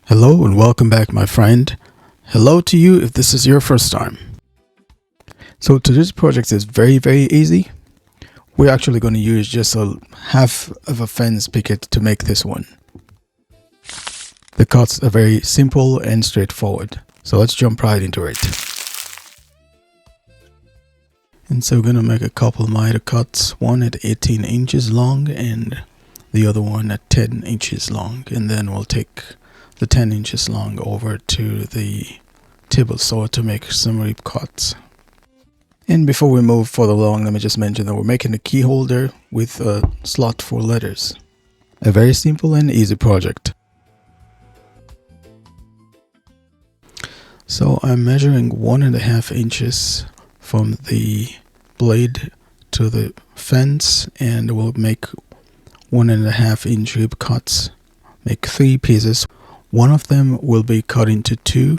Hello and welcome back, my friend. Hello to you if this is your first time. So today's project is very easy. We're actually going to use just a half of a fence picket to make this one. The cuts are very simple and straightforward. So let's jump right into it. And so we're going to make a couple miter cuts, one at 18 inches long and the other one at 10 inches long. And then we'll take the 10 inches long over to the table saw to make some rib cuts. And before we move further along, let me just mention that we're making a key holder with a slot for letters. A very simple and easy project. So I'm measuring 1.5 inches from the blade to the fence, and we'll make 1.5 inch rib cuts. Make 3 pieces. One of them will be cut into two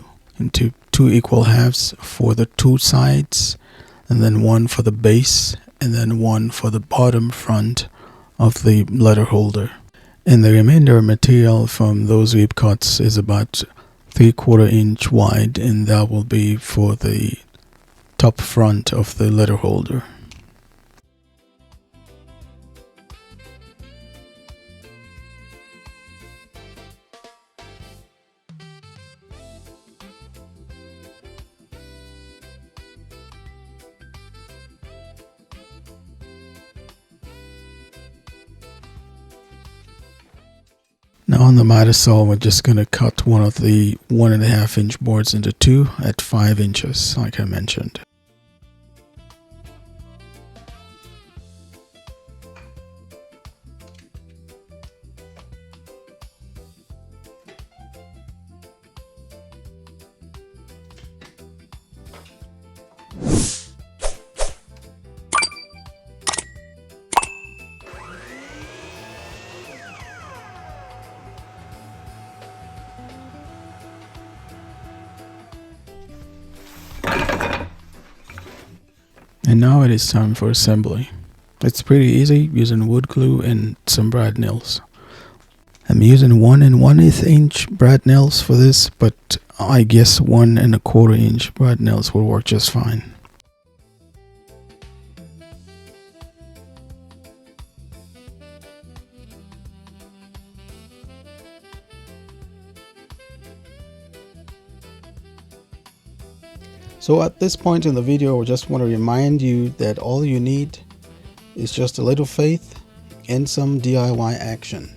equal halves for the 2 sides, and then one for the base, and then one for the bottom front of the letter holder. And the remainder material from those rib cuts is about 3/4 inch wide, and that will be for the top front of the letter holder. Now on the miter saw, we're just going to cut one of the 1.5 inch boards into 2 at 5 inches, like I mentioned. And now it is time for assembly. It's pretty easy using wood glue and some brad nails. I'm using 1 1/8 inch brad nails for this, but I guess 1 1/4 inch brad nails will work just fine. So at this point in the video, I just want to remind you that all you need is just a little faith and some DIY action.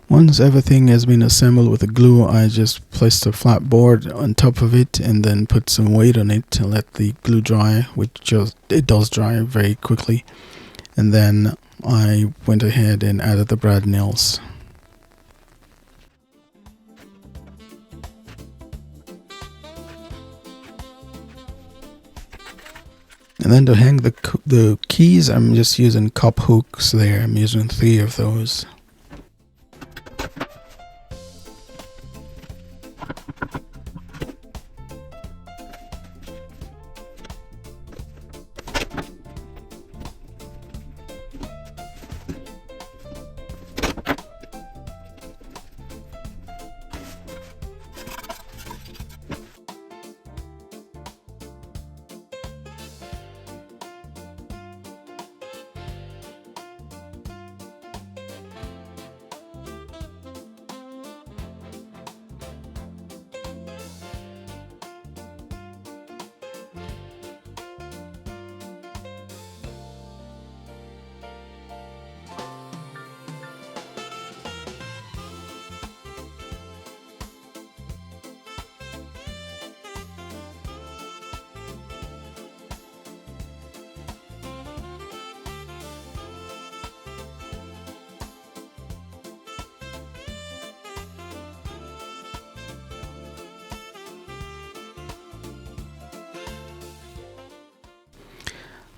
Once everything has been assembled with the glue, I just placed a flat board on top of it and then put some weight on it to let the glue dry, which it does dry very quickly. And then I went ahead and added the brad nails. And then to hang the keys, I'm just using cup hooks there. I'm using 3 of those.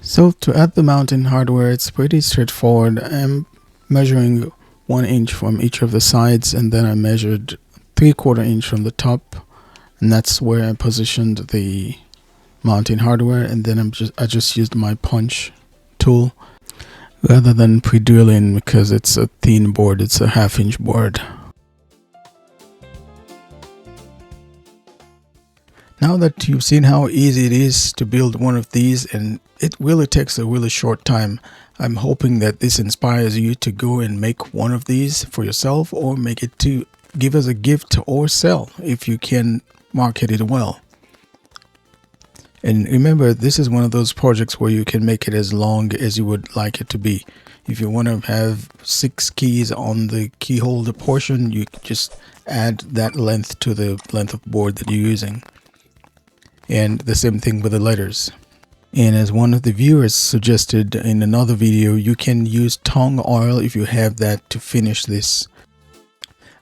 So to add the mounting hardware, it's pretty straightforward. I'm measuring 1 inch from each of the sides, and then I measured 3/4 inch from the top, and that's where I positioned the mounting hardware. And then I just used my punch tool rather than pre-drilling, because it's a thin board, it's a 1/2 inch board. Now that you've seen how easy it is to build one of these, and it really takes a really short time, I'm hoping that this inspires you to go and make one of these for yourself, or make it to give as a gift or sell if you can market it well. And remember, this is one of those projects where you can make it as long as you would like it to be. If you want to have 6 keys on the key holder portion, you just add that length to the length of board that you're using. And the same thing with the letters. And as one of the viewers suggested in another video, you can use tongue oil if you have that to finish this.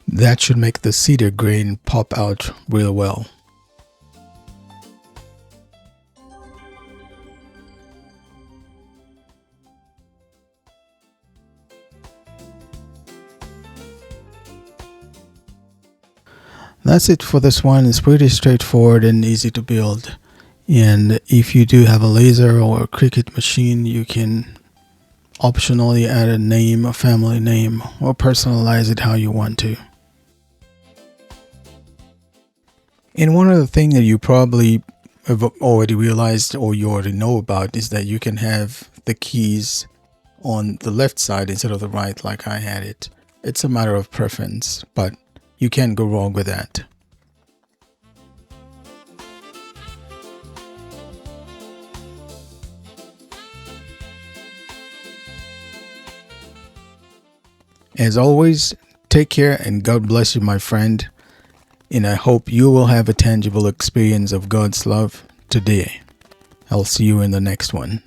That should make the cedar grain pop out real well. That's it for this one. It's pretty straightforward and easy to build. And if you do have a laser or a Cricut machine, you can optionally add a name, a family name, or personalize it how you want to. And one other thing that you probably have already realized, or you already know about, is that you can have the keys on the left side instead of the right like I had it. It's a matter of preference, but you can't go wrong with that. As always, take care and God bless you, my friend. And I hope you will have a tangible experience of God's love today. I'll see you in the next one.